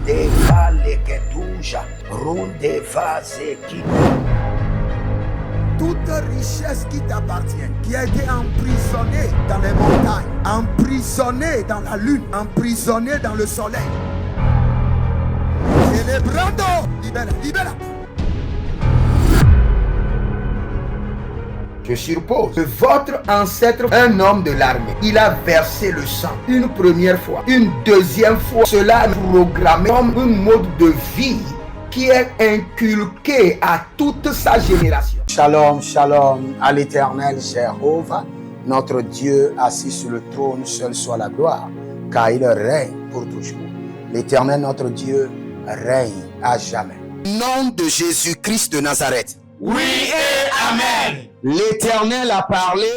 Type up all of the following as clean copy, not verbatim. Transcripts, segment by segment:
Deva leketuja, rundeva zeki. Toute richesse qui t'appartient, qui a été emprisonnée dans les montagnes, emprisonnée dans la lune, emprisonnée dans le soleil. Célébrando, libera, libera. Je suppose que votre ancêtre, un homme de l'armée, il a versé le sang une première fois, une deuxième fois. Cela est programmé comme un mode de vie qui est inculqué à toute sa génération. Shalom, shalom à l'Éternel Jéhovah, notre Dieu assis sur le trône, seul soit la gloire, car il règne pour toujours. L'Éternel, notre Dieu, règne à jamais. Au nom de Jésus-Christ de Nazareth. Oui et Amen. L'Éternel a parlé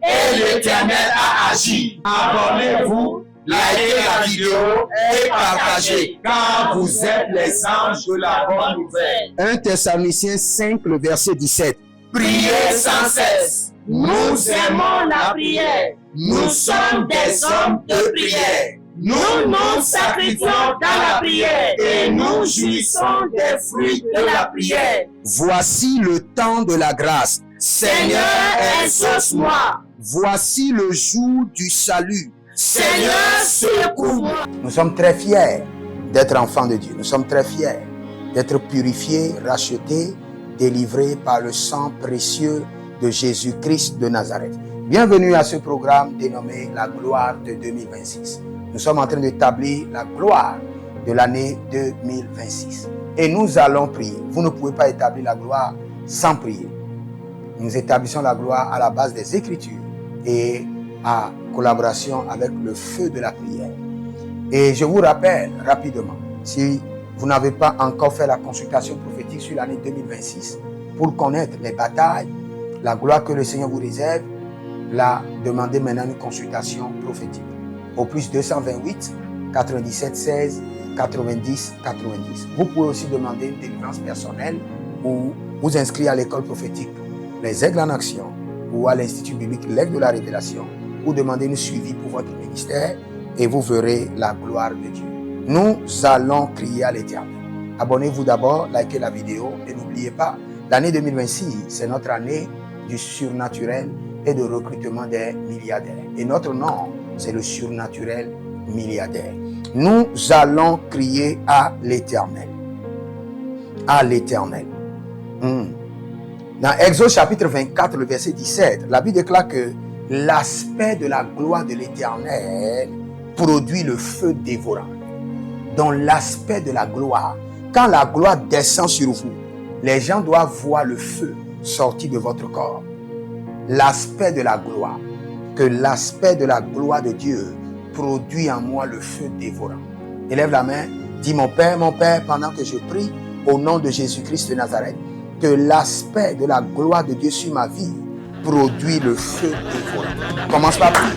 et l'Éternel a agi. Abonnez-vous, likez la vidéo et partagez, car vous êtes les anges de la bonne nouvelle. 1 Thessaloniciens 5, le verset 17. Priez sans cesse. Nous aimons la prière. Nous sommes des hommes de prière. Nous nous sacrifions dans la prière et nous jouissons des fruits de la prière. Voici le temps de la grâce. Seigneur, exauce-moi. Voici le jour du salut. Seigneur, secours-moi. Nous sommes très fiers d'être enfants de Dieu. Nous sommes très fiers d'être purifiés, rachetés, délivrés par le sang précieux de Jésus-Christ de Nazareth. Bienvenue à ce programme dénommé La Gloire de 2026. Nous sommes en train d'établir la gloire de l'année 2026. Et nous allons prier. Vous ne pouvez pas établir la gloire sans prier. Nous établissons la gloire à la base des Écritures et en collaboration avec le feu de la prière. Et je vous rappelle rapidement, si vous n'avez pas encore fait la consultation prophétique sur l'année 2026, pour connaître les batailles, la gloire que le Seigneur vous réserve, demandez maintenant une consultation prophétique. Au plus 228 97 16 90 90. Vous pouvez aussi demander une délivrance personnelle ou vous inscrire à l'école prophétique Les Aigles en Action ou à l'Institut biblique L'Aigle de la Révélation ou demander une suivi pour votre ministère et vous verrez la gloire de Dieu. Nous allons crier à l'Éternel. Abonnez-vous d'abord, likez la vidéo et n'oubliez pas, l'année 2026, c'est notre année du surnaturel et de recrutement des milliardaires. Et notre nom, c'est le surnaturel milliardaire. Nous allons crier à l'Éternel. À l'Éternel. Dans Exode chapitre 24, le verset 17, la Bible déclare que l'aspect de la gloire de l'Éternel produit le feu dévorant. Dans l'aspect de la gloire, quand la gloire descend sur vous, les gens doivent voir le feu sortir de votre corps. L'aspect de la gloire. Que l'aspect de la gloire de Dieu produit en moi le feu dévorant. Élève la main, dis mon Père, pendant que je prie au nom de Jésus-Christ de Nazareth, que l'aspect de la gloire de Dieu sur ma vie produit le feu dévorant. Commence par prier.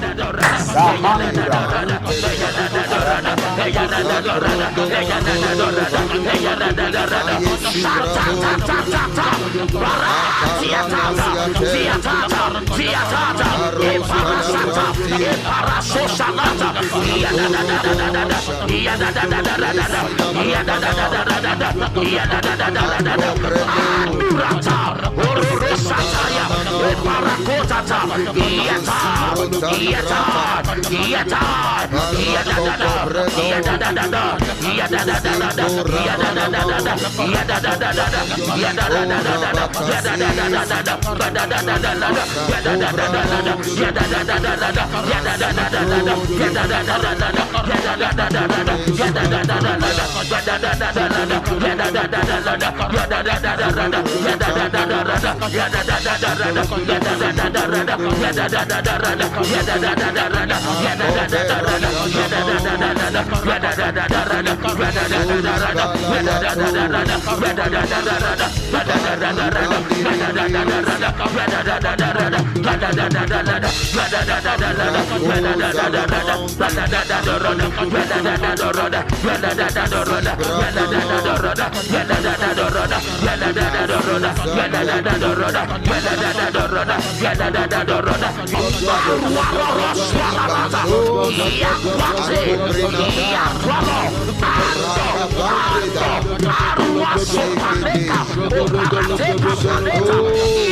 Parasopaleka, Oparateka Paleta,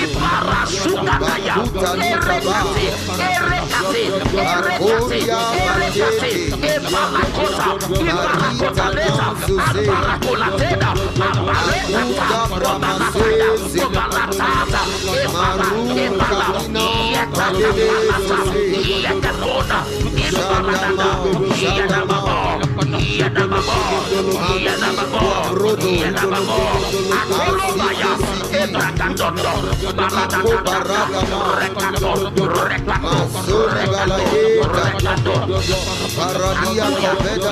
Iparasukataya, Erekate, Erekate, Erekate, Erekate, Eparakota, Iparakota Leta, Aparacolateda, Aparetata, Obalataya, Obalatata, Epara, Epara, Yetakapalata, Yekakona, Iparadada, Yadamabo, Yadamabo, Yadamabo, Yadamabo, Akolobaya, Ebrakadondo, Baradada, Rekato, Rekato, Rekato, Paradia Tabeda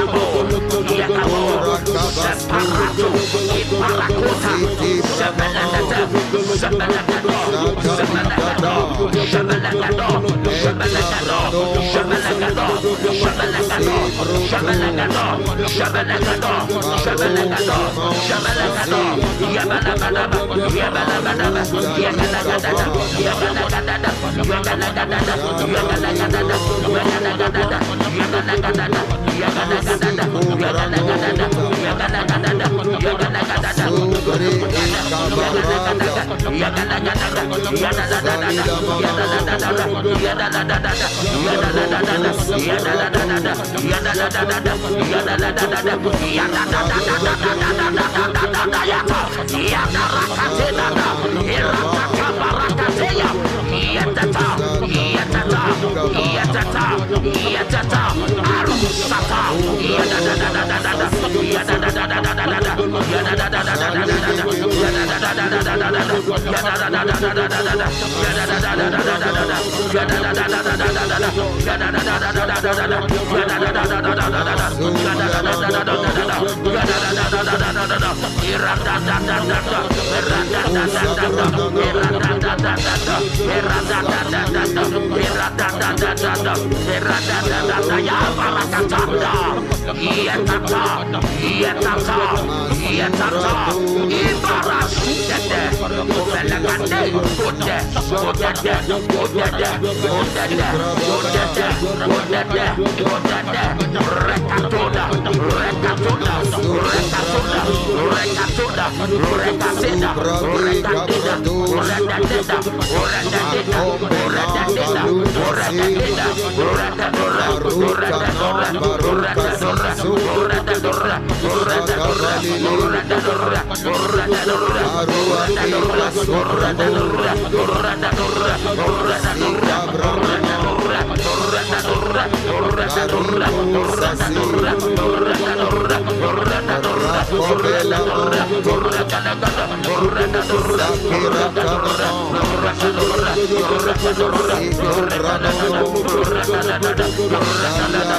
Susia Separato, Iparakota, Sebelekete, Sebelekado, Sebelekado, Sebelekado, Sebelekado, Sebelekado, Sebelekado, Sebelekado, Sebelekado, Sebelekado, Sebelekado, Yabalabadaba, Yabalabadaba, Yabalabadaba, Yabalabadaba, Yabalabadaba,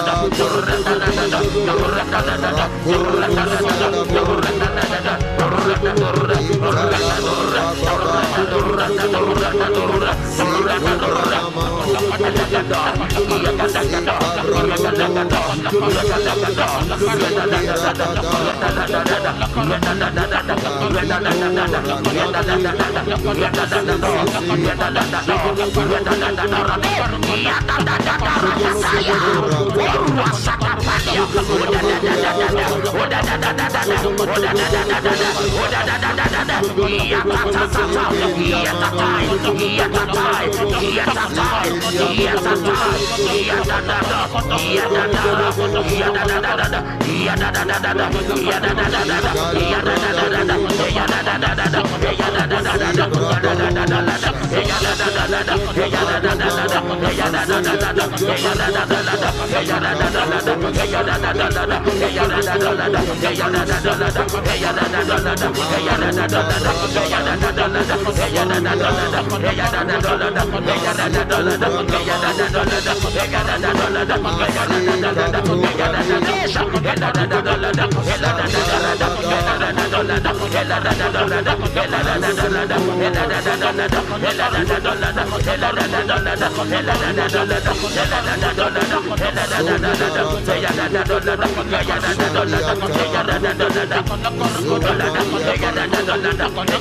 Yabalabadaba,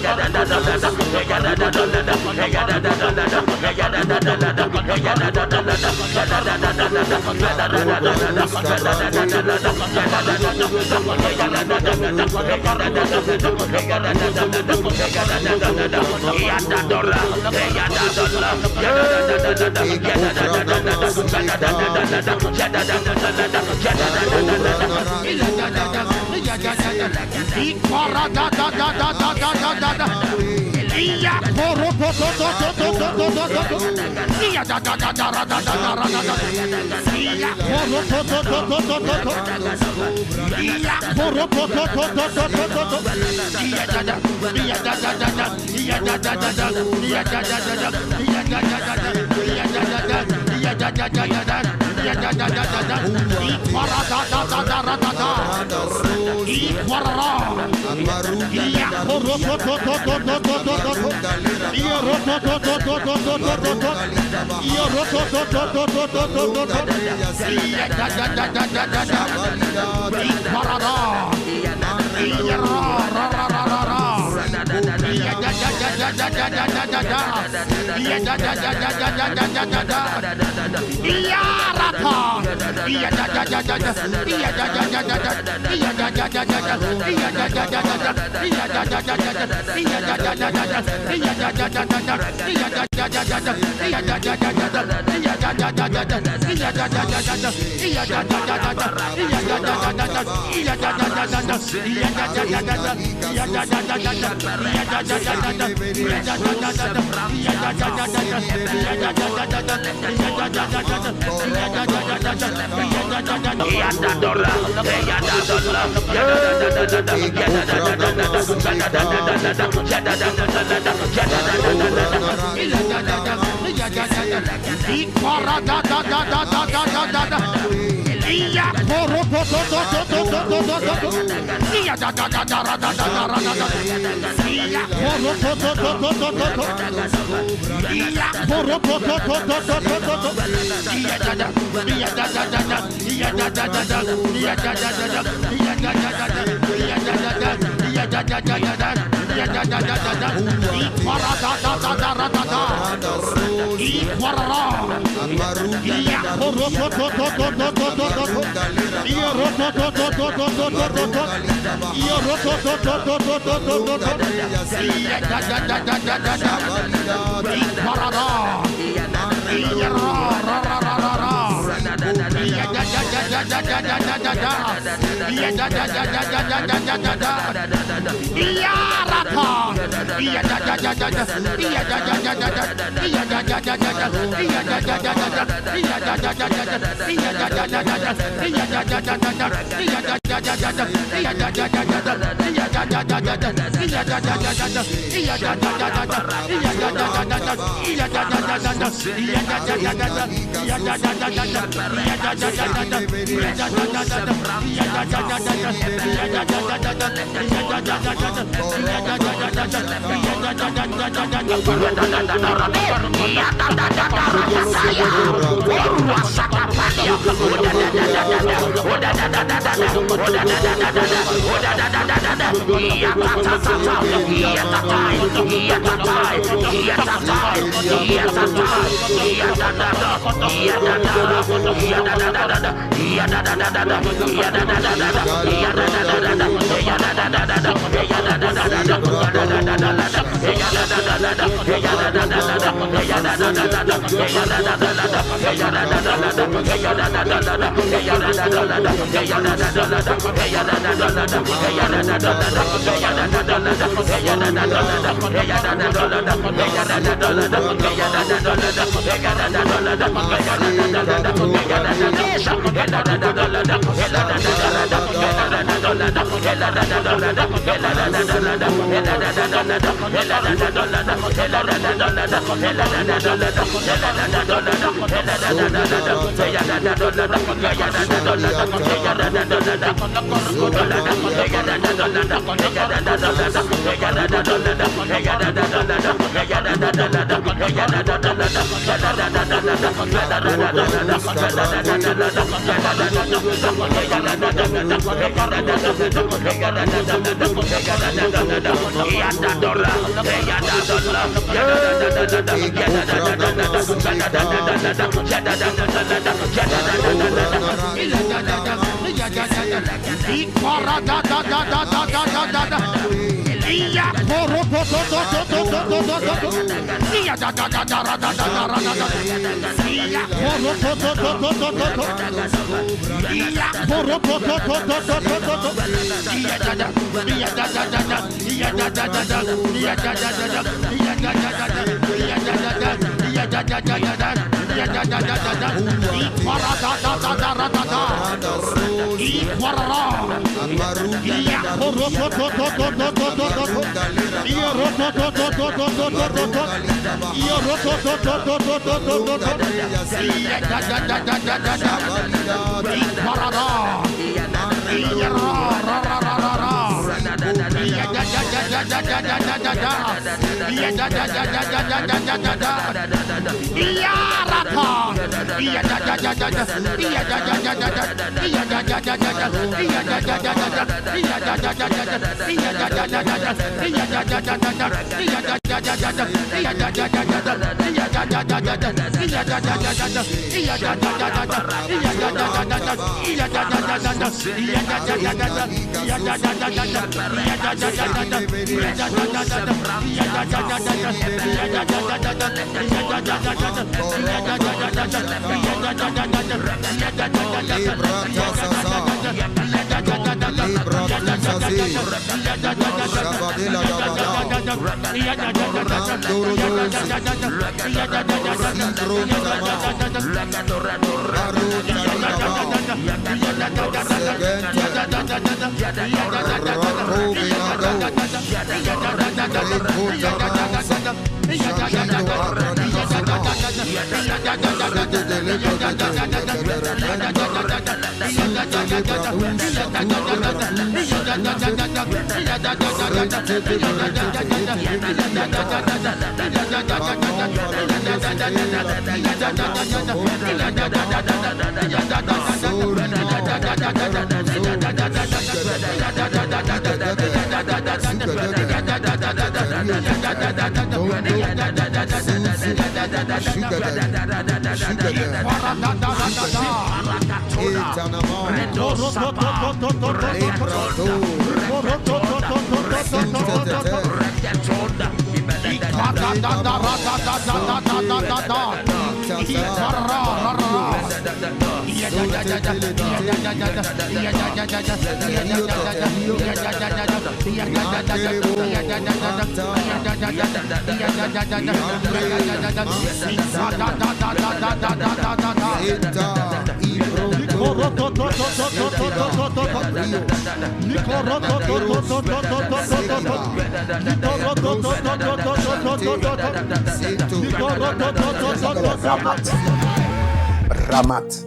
Ramat.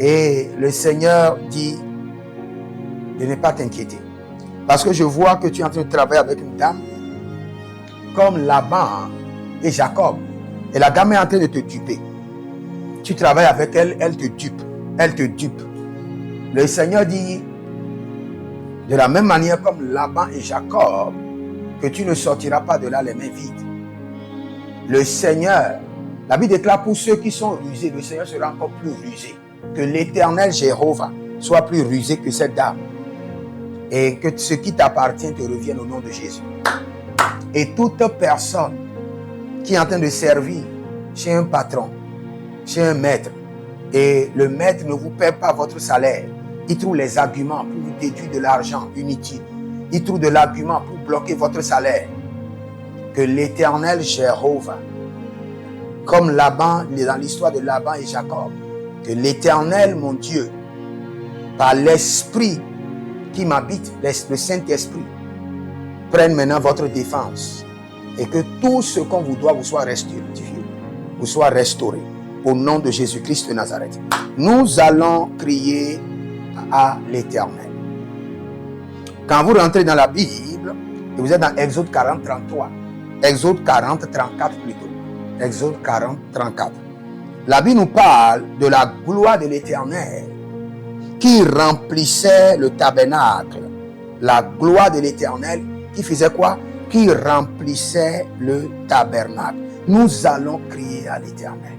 Et le Seigneur dit de ne pas t'inquiéter. Parce que je vois que tu es en train de travailler avec une dame comme Laban et Jacob. Et la dame est en train de te duper. Tu travailles avec elle, elle te dupe. Elle te dupe. Le Seigneur dit, de la même manière comme Laban et Jacob, que tu ne sortiras pas de là les mains vides. Le Seigneur, la Bible déclare pour ceux qui sont rusés, le Seigneur sera encore plus rusé. Que l'Éternel Jéhovah soit plus rusé que cette dame. Et que ce qui t'appartient te revienne au nom de Jésus. Et toute personne qui est en train de servir chez un patron, chez un maître, et le maître ne vous paie pas votre salaire, il trouve les arguments pour vous déduire de l'argent inutile. Il trouve de l'argument pour bloquer votre salaire. Que l'Éternel Jéhovah, comme Laban, dans l'histoire de Laban et Jacob, que l'Éternel, mon Dieu, par l'Esprit qui m'habite, le Saint-Esprit, prenne maintenant votre défense et que tout ce qu'on vous doit vous soit restitué, vous soit restauré. Au nom de Jésus-Christ de Nazareth. Nous allons crier à l'Éternel. Quand vous rentrez dans la Bible, et vous êtes dans Exode 40, 33, Exode 40, 34 plutôt, Exode 40, 34, la Bible nous parle de la gloire de l'Éternel qui remplissait le tabernacle. La gloire de l'Éternel qui faisait quoi? Qui remplissait le tabernacle. Nous allons crier à l'Éternel.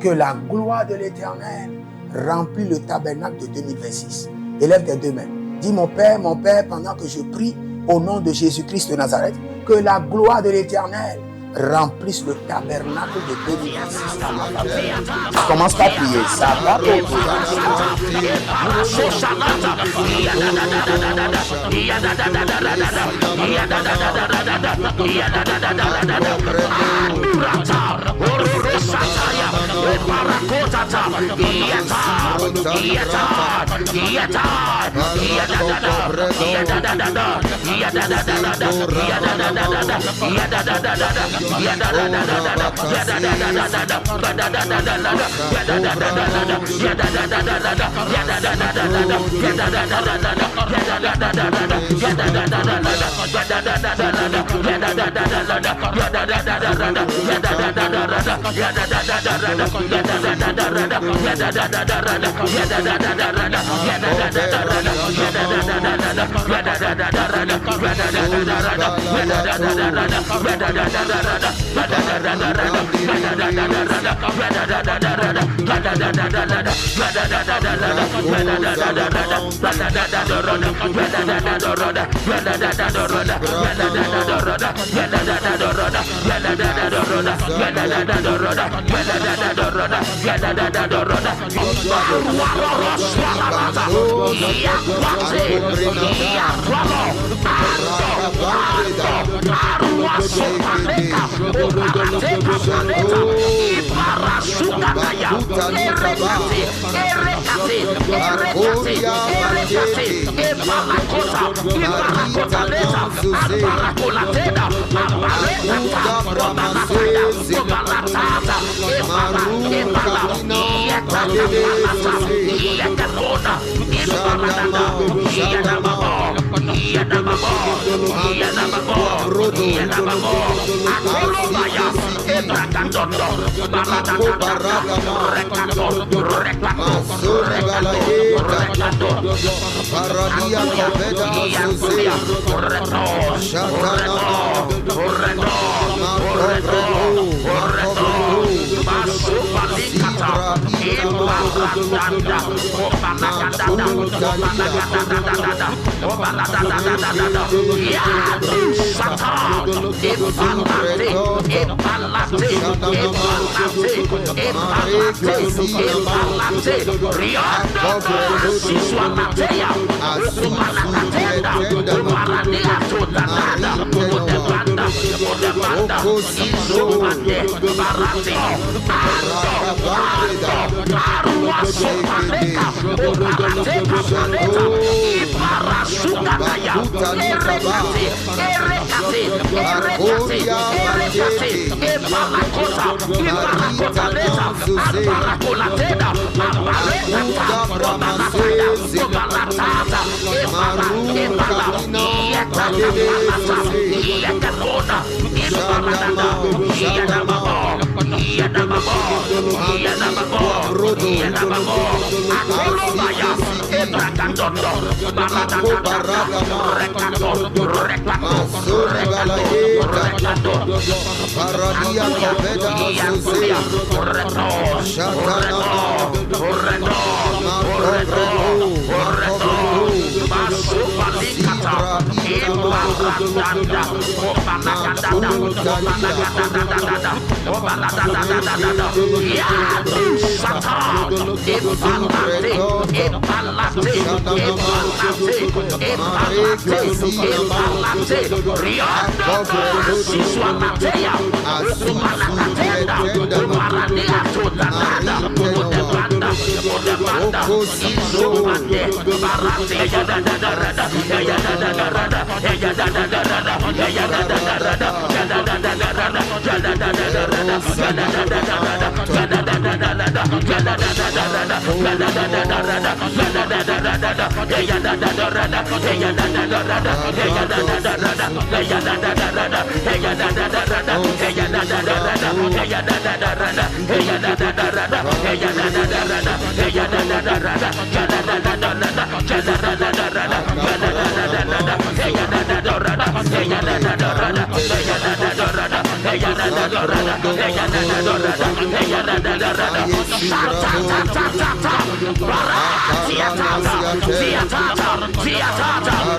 Que la gloire de l'Éternel remplit le tabernacle de 2026. Élève tes deux mains. Dis mon Père, pendant que je prie au nom de Jésus-Christ de Nazareth, que la gloire de l'Éternel remplisse le tabernacle de 2026 dans ma faveur. Commence par prier. Ça va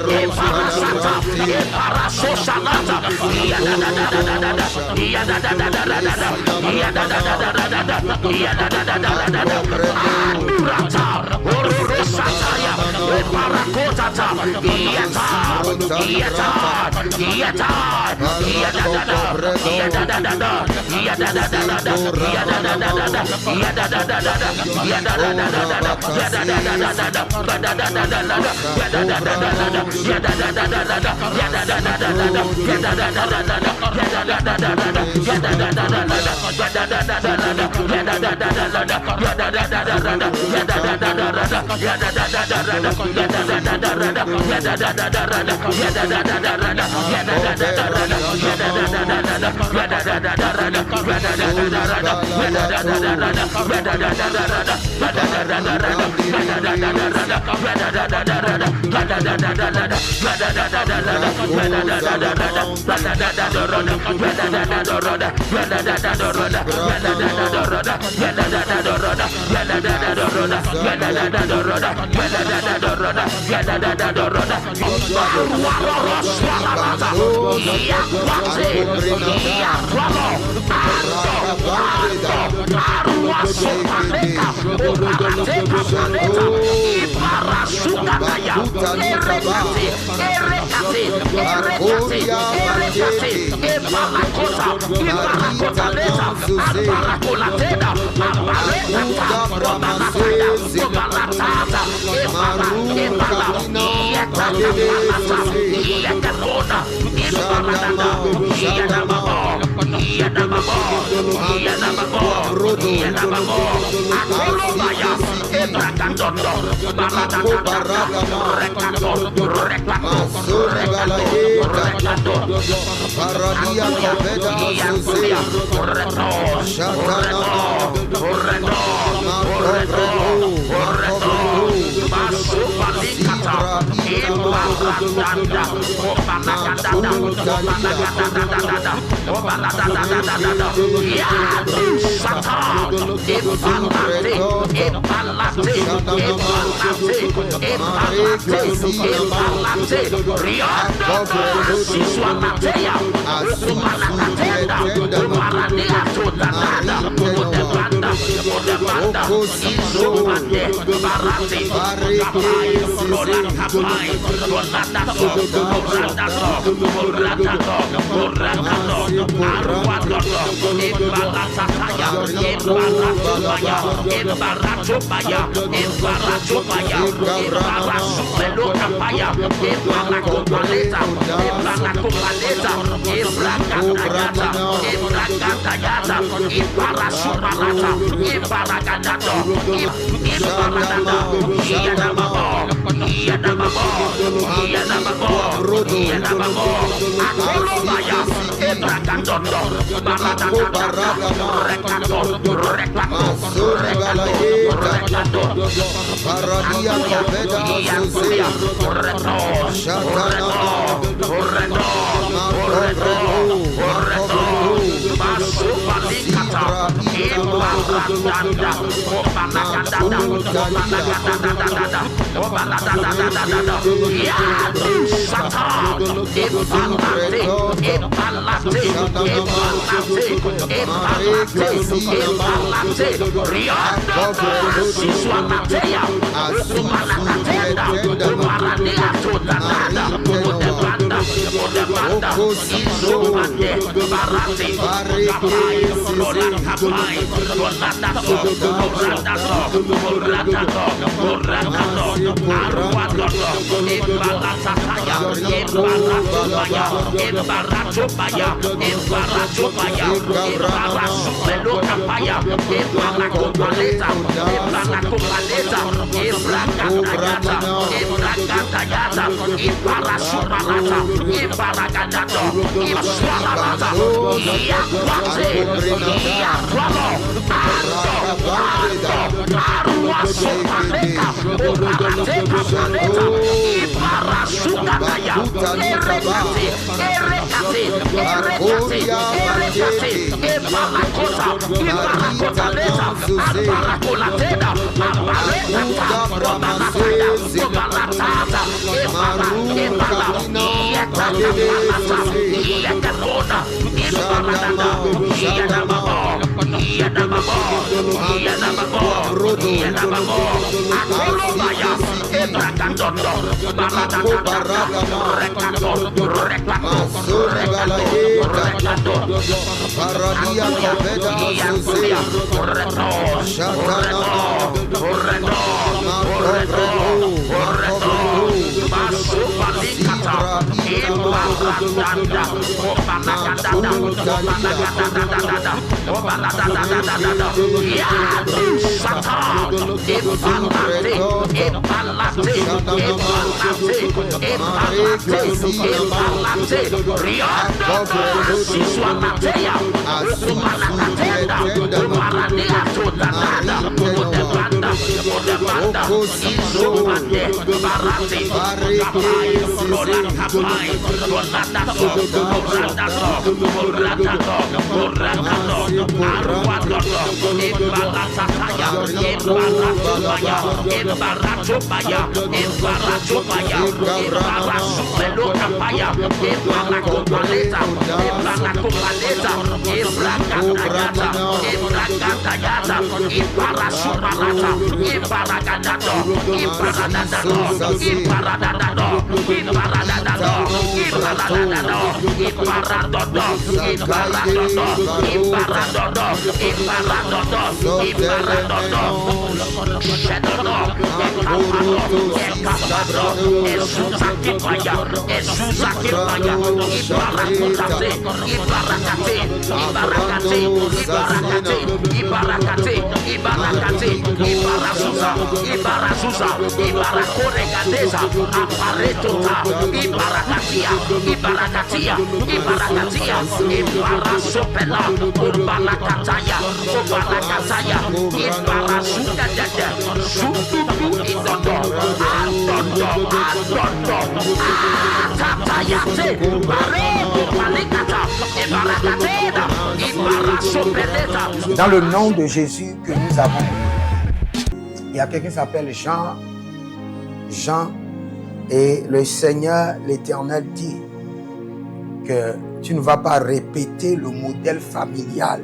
Rebecca, Maruka Dans le nom de Jésus que nous avons, il y a quelqu'un qui s'appelle Jean, et le Seigneur, l'Éternel dit que tu ne vas pas répéter le modèle familial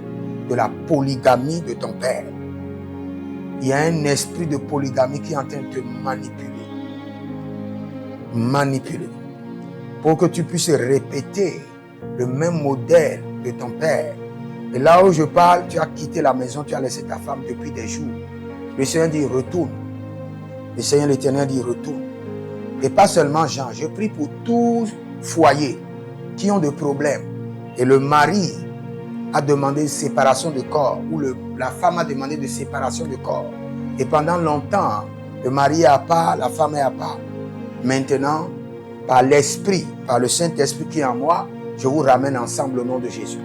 de la polygamie de ton père. Il y a un esprit de polygamie qui est en train de te manipuler, pour que tu puisses répéter le même modèle de ton père. Et là où je parle, tu as quitté la maison, tu as laissé ta femme depuis des jours. Le Seigneur dit retourne. Le Seigneur l'Éternel dit retourne. Et pas seulement Jean, je prie pour tous foyers qui ont des problèmes. Et le mari a demandé séparation de corps, ou la femme a demandé de séparation de corps. Et pendant longtemps, le mari est à part, la femme est à part. Maintenant, par l'Esprit, par le Saint-Esprit qui est en moi, je vous ramène ensemble au nom de Jésus.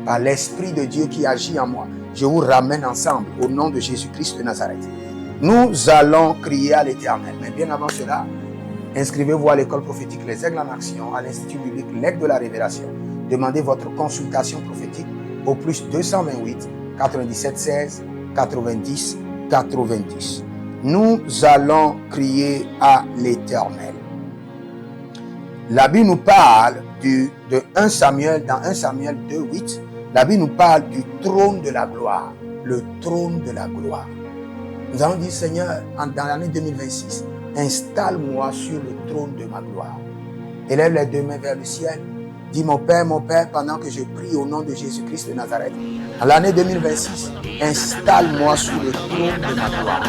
Par l'Esprit de Dieu qui agit en moi, je vous ramène ensemble au nom de Jésus-Christ de Nazareth. Nous allons crier à l'Éternel. Mais bien avant cela, inscrivez-vous à l'école prophétique Les Aigles en Action, à l'Institut biblique L'Aigle de la Révélation. Demandez votre consultation prophétique au plus 228 97 16 90 90. Nous allons crier à l'Éternel. La Bible nous parle de 1 Samuel, dans 1 Samuel 2, 8, la Bible nous parle du trône de la gloire. Le trône de la gloire. Nous allons dire, Seigneur, dans l'année 2026, installe-moi sur le trône de ma gloire. Élève les deux mains vers le ciel. Dis, mon Père, pendant que je prie au nom de Jésus-Christ de Nazareth, en l'année 2026, installe-moi sur le trône de ma gloire.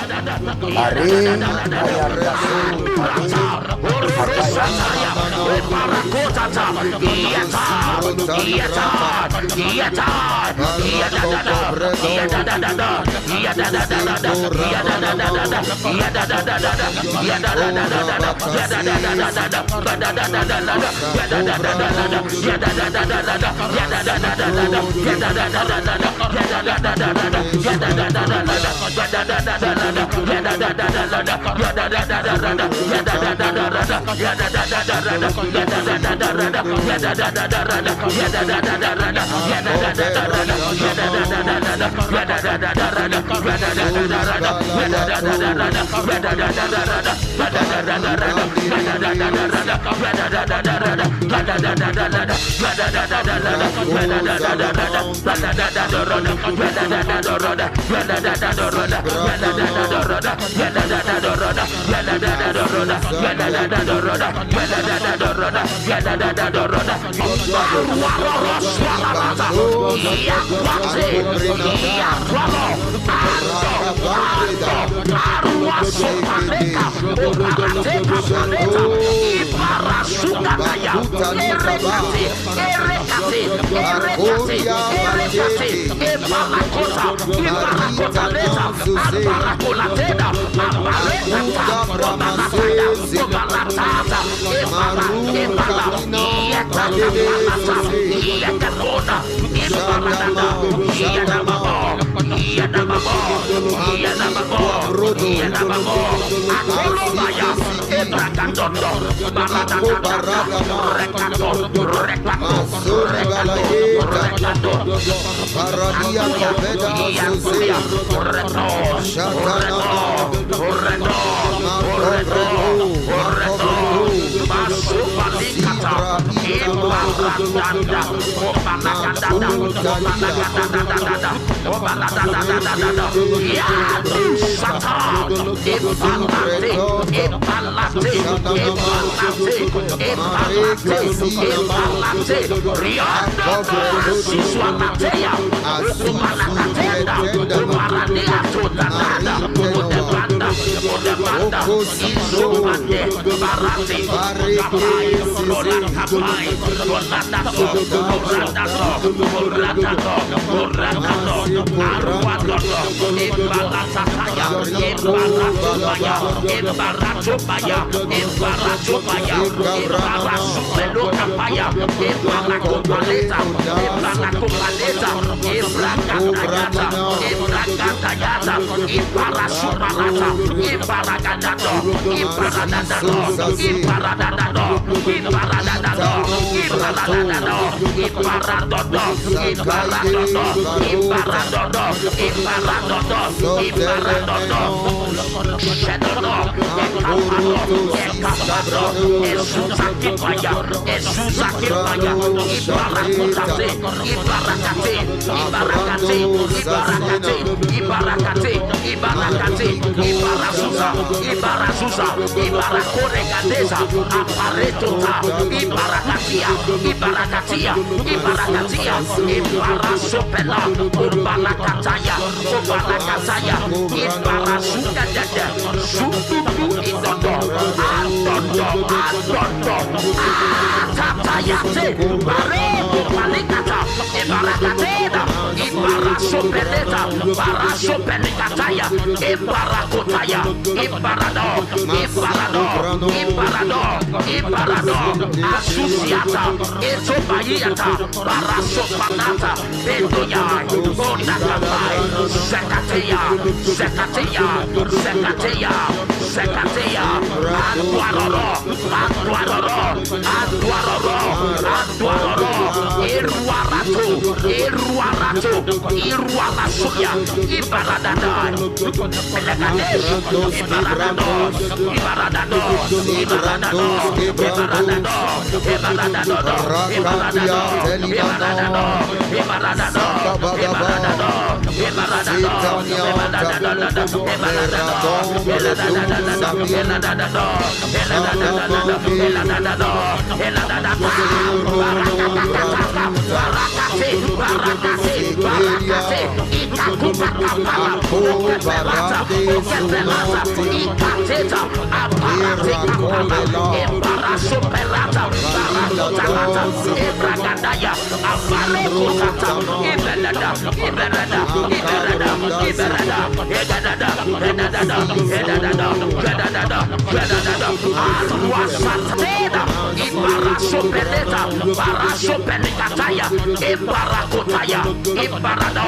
Rebecca, Sotakata, Ebragadaya, Avare Kotata, Iberada, Iberada, Iberada, Iberada, Edada, Edada, Edada, Edada, Edada, Arwasateda, Ibaraso Peleta, Baraso Pelicataya, Ibarakotaya, Ibarado,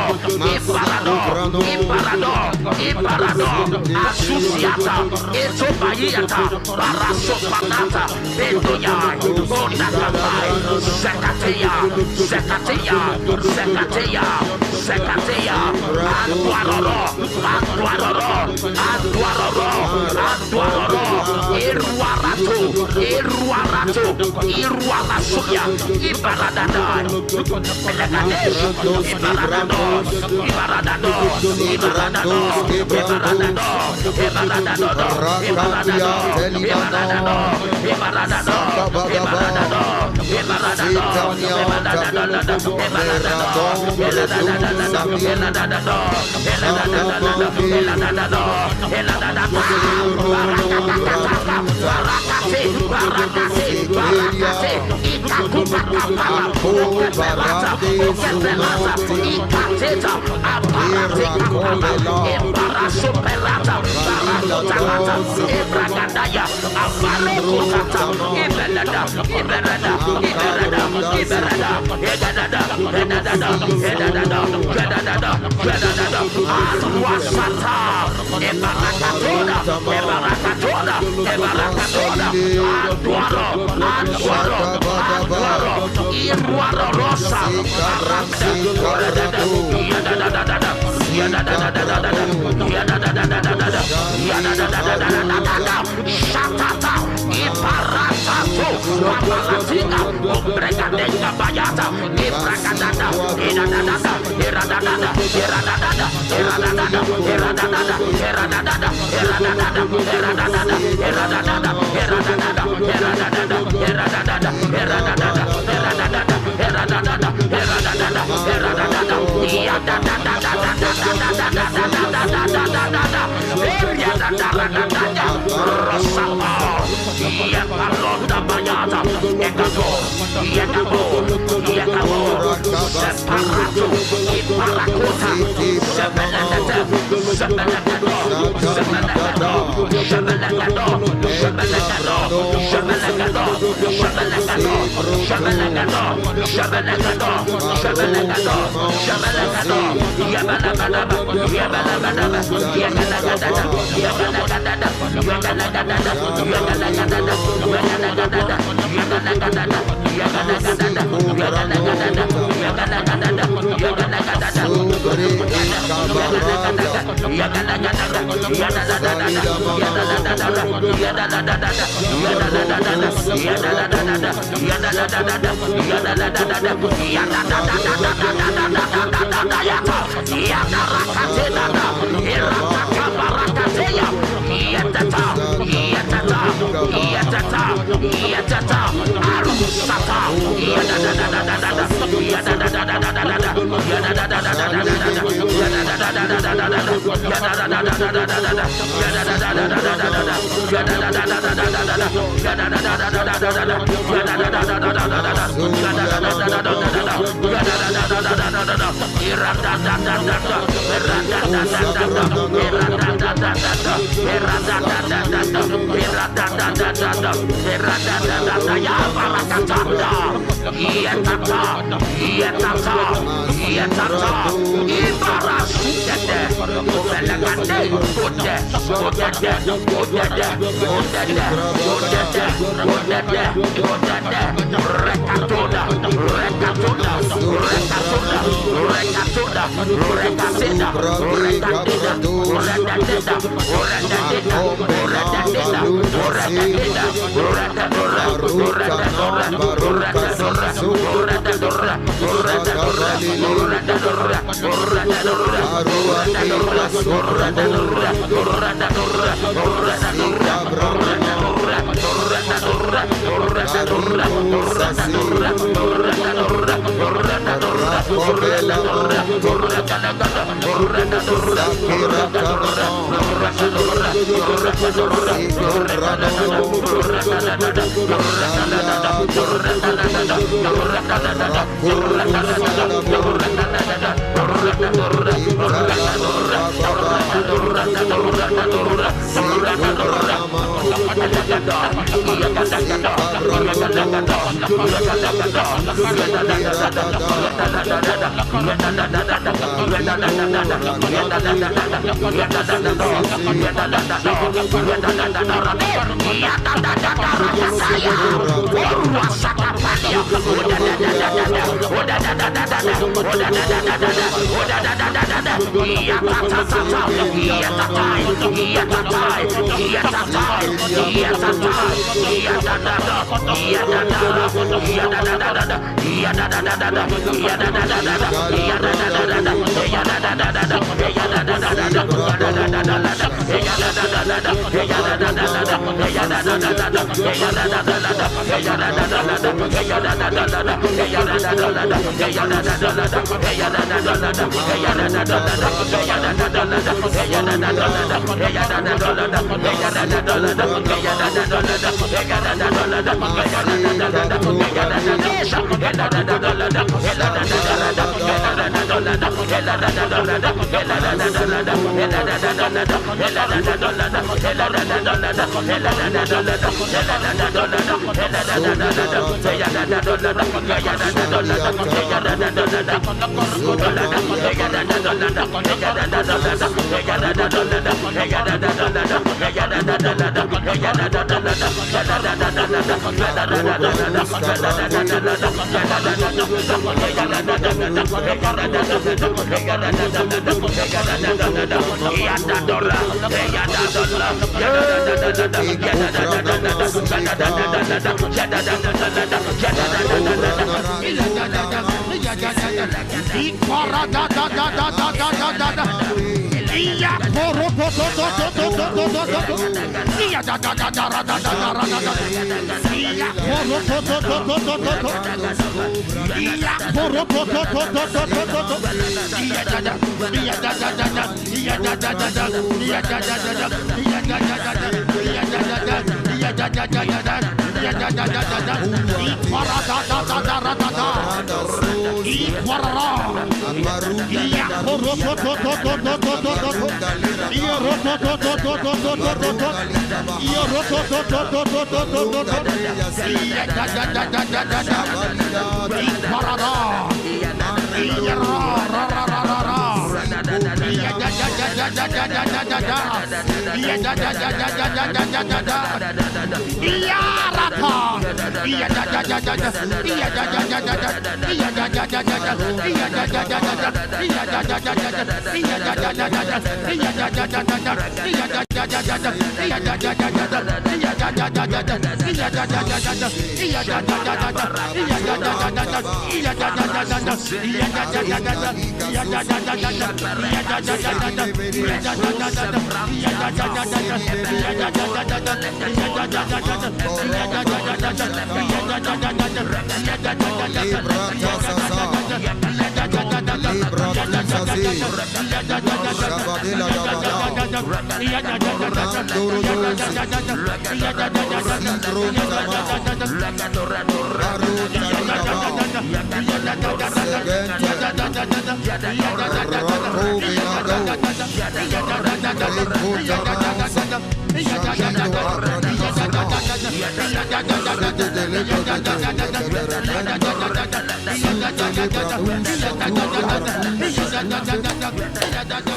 Ibarado, Ibarado, Ibarado, Asusiata, Etobayata, Baraso Panata, Bedoya, Onakapai, Zekatea, Zekatea, Zekatea, Zekatea, Anduaroro, Anduaroro, Anduaroro, Anduaroro, Iruarato, Iruarato, Iruarasuya, Ibaradada, Pelagadesh, Ibaradado, Ibaradado, Ibaradado, Ibaradado, Ibaradado, Ibaradado, Ibaradado, Ibaradado,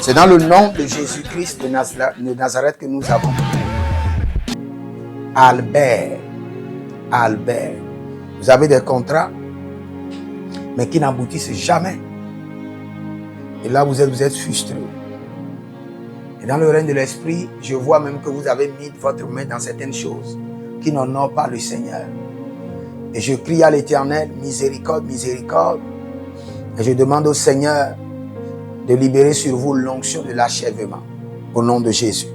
C'est dans le nom de Jésus-Christ de Nazareth que nous avons Albert. Vous avez des contrats, mais qui n'aboutissent jamais. Et là, vous êtes frustré. Et dans le règne de l'esprit, je vois même que vous avez mis votre main dans certaines choses qui n'honorent pas le Seigneur. Et je crie à l'Éternel, miséricorde, miséricorde. Et je demande au Seigneur de libérer sur vous l'onction de l'achèvement. Au nom de Jésus.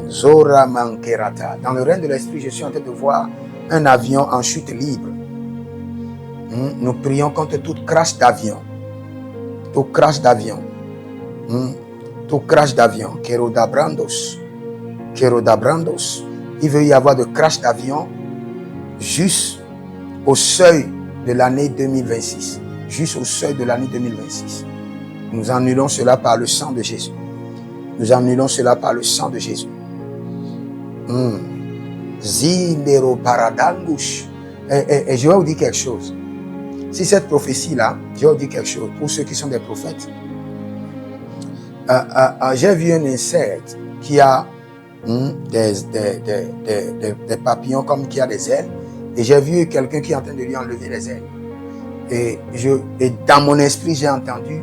Zora Mankerata. Dans le règne de l'esprit, je suis en train de voir un avion en chute libre. Nous prions contre toute crash d'avion. Tout crash d'avion. Tout crash d'avion. Kérodabrandos. Il veut y avoir de crash d'avion juste au seuil de l'année 2026. Juste au seuil de l'année 2026. Nous annulons cela par le sang de Jésus. Nous annulons cela par le sang de Jésus. Zindero paradangush. Et je vais vous dire quelque chose. Si cette prophétie-là, je vais vous dire quelque chose pour ceux qui sont des prophètes. J'ai vu un insecte qui a des papillons comme qui a des ailes. Et j'ai vu quelqu'un qui est en train de lui enlever les ailes. Et dans mon esprit, j'ai entendu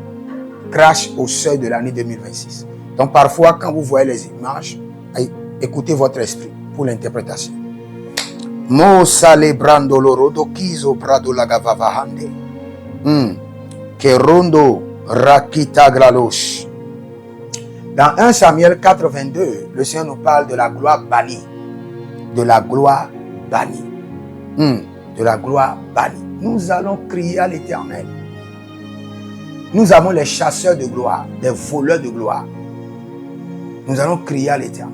crash au seuil de l'année 2026. Donc parfois, quand vous voyez les images, écoutez votre esprit pour l'interprétation. Mo sale brando lorodo kizo brado lagavavahande. Kerondo rakita gralosh. Dans 1 Samuel 82, le Seigneur nous parle de la gloire bannie. De la gloire bannie. De la gloire bannie. Nous allons crier à l'Éternel. Nous avons les chasseurs de gloire, des voleurs de gloire. Nous allons crier à l'Éternel.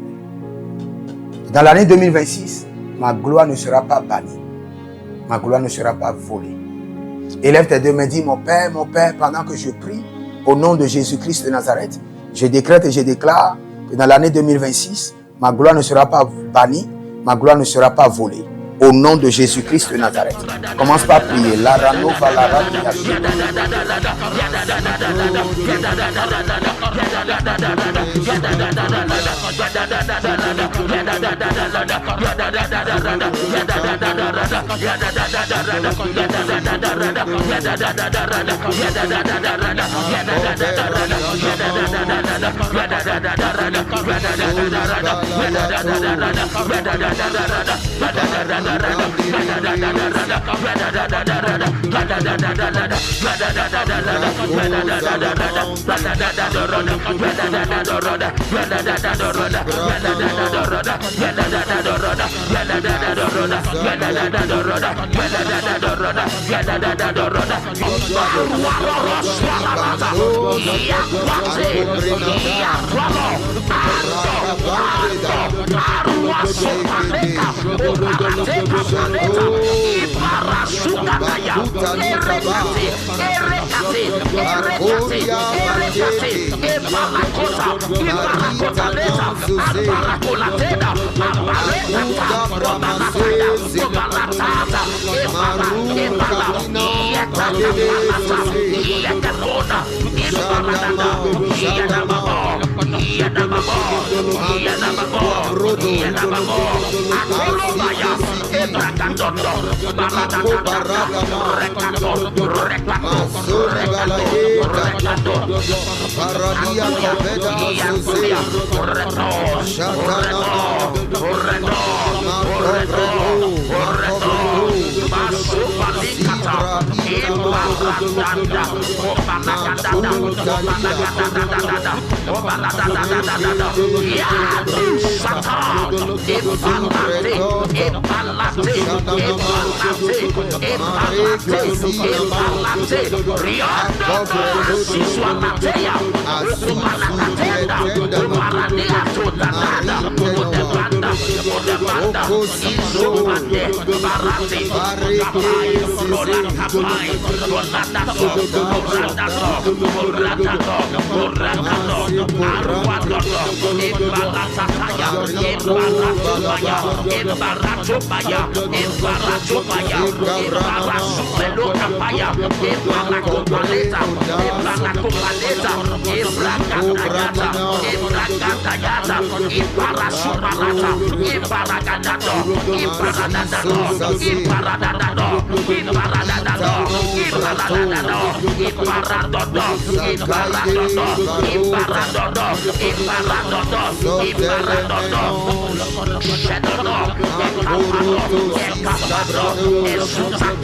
Dans l'année 2026, ma gloire ne sera pas bannie. Ma gloire ne sera pas volée. Élève tes deux mains, dis, mon Père, pendant que je prie, au nom de Jésus-Christ de Nazareth, je décrète et je déclare que dans l'année 2026, ma gloire ne sera pas bannie, ma gloire ne sera pas volée. Au nom de Jésus-Christ de Nazareth. Commence par prier. La rano va la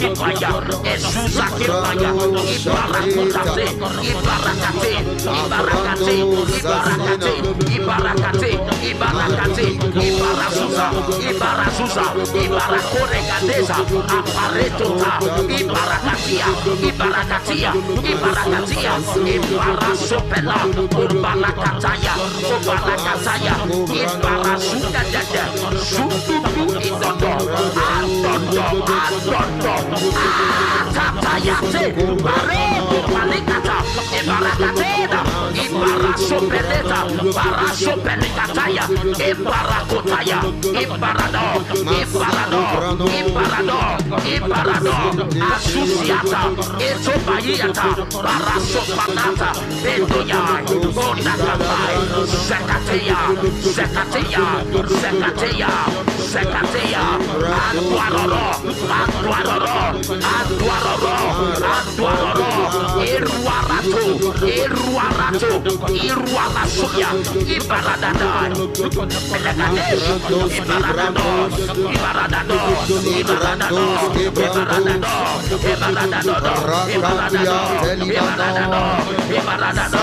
Kipaya, Ezuza Kipaya, Ibarakotate, Ibarakate, Ibarakate, Ibarakate, Ibarakate, Ibarakate, Ibarazuza, Ibarazuza, Ibarakoregadeza, Aparetota, Ibarakatia, Ibarakatia, Ibarakatia, Ibarasopela, Ubarakataya, Ubarakataya, Ibarasuka Dada, Sututu Idodo, Adodo, Adodo, Atatayate, Bareko Palikata, Ibarakatena, Ibarasopeleta, Barasopelikataya, Ibarakotaya, Ibarado, Ibarado, Ibarado, Ibarado, Asusiata, Etobayata, Barasopanata, Bedoya, Bonakapai, Zekateya, Zekateya, Zekateya, Zekateya, Anduaroro, Anduaroro, Anduaroro, Anduaroro, Iruarato, Iruarato, Iruarasuya, Ibaradada, Belekadesh, Ibaradado, Ibaradado, Ibaradado, Ibaradado, Ibaradado, Ibaradado, Ibaradado, Ibaradado, Ibaradado,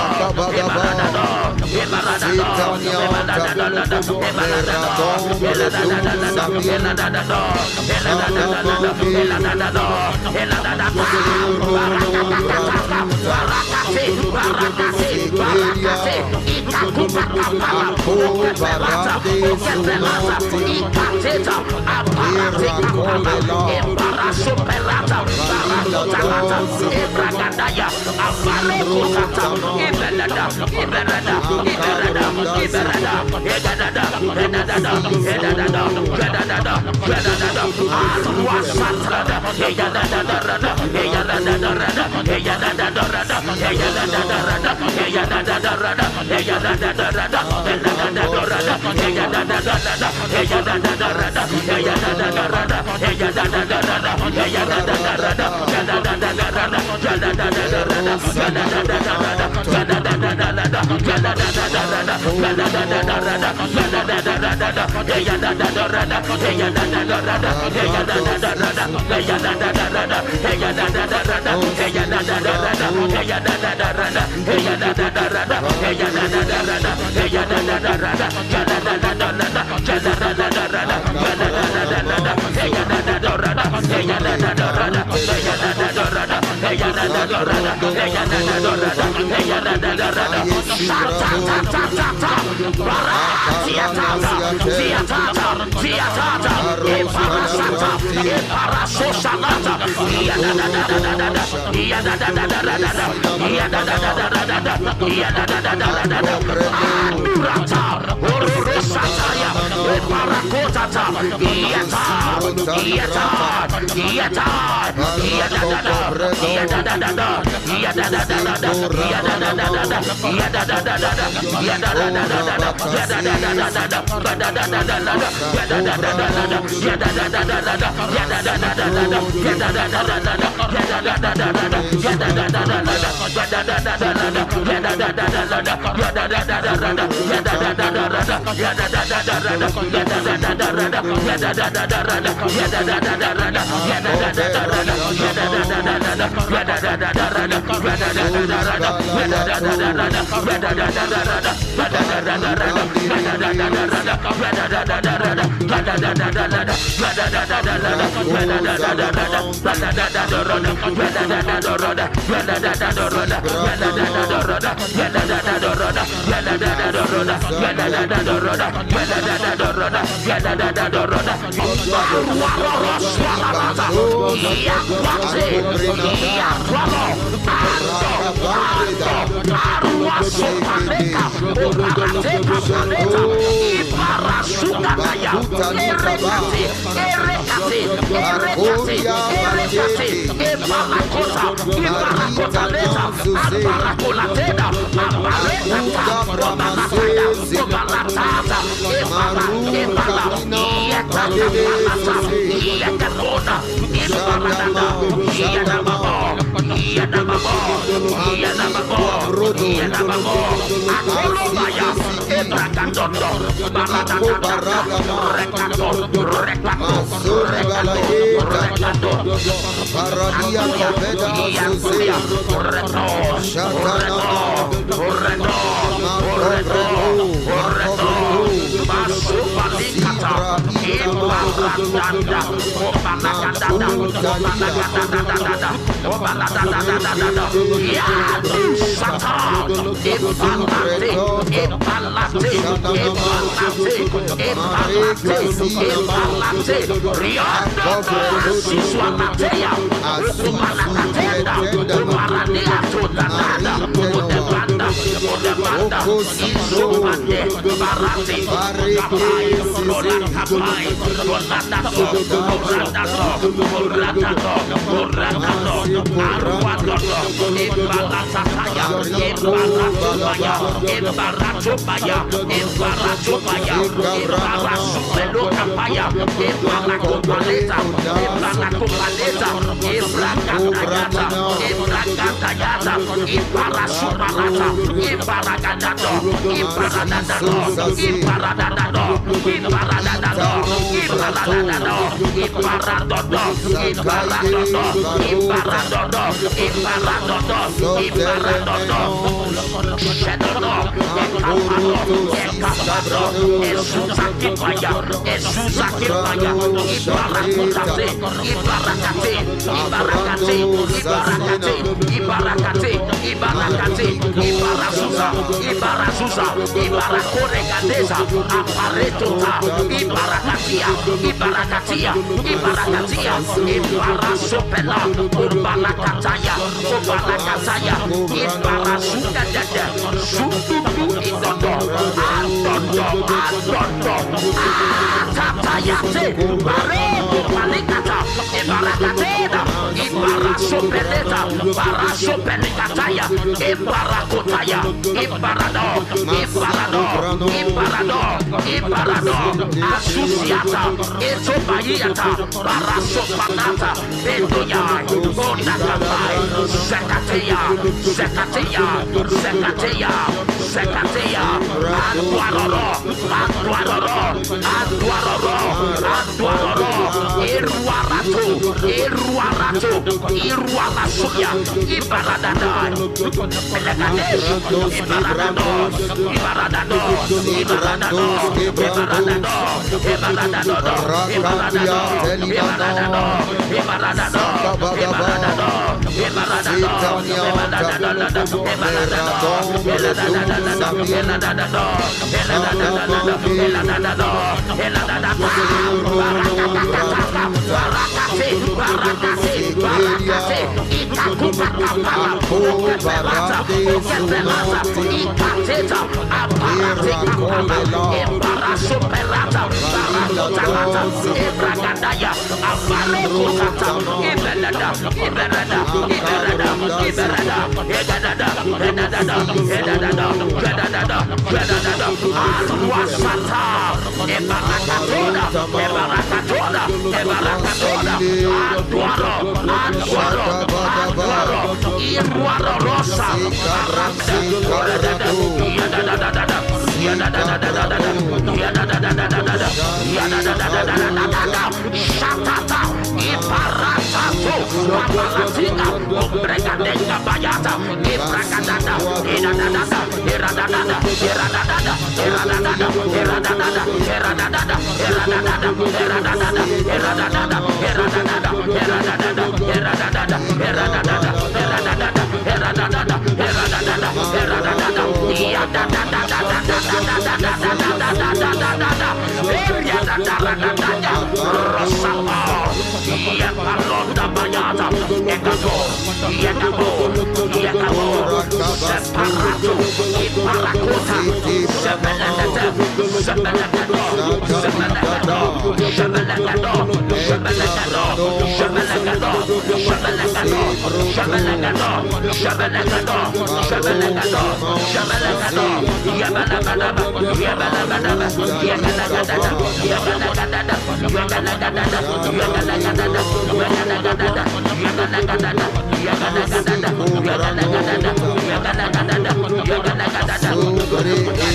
Oh, Sobre Ekabarada.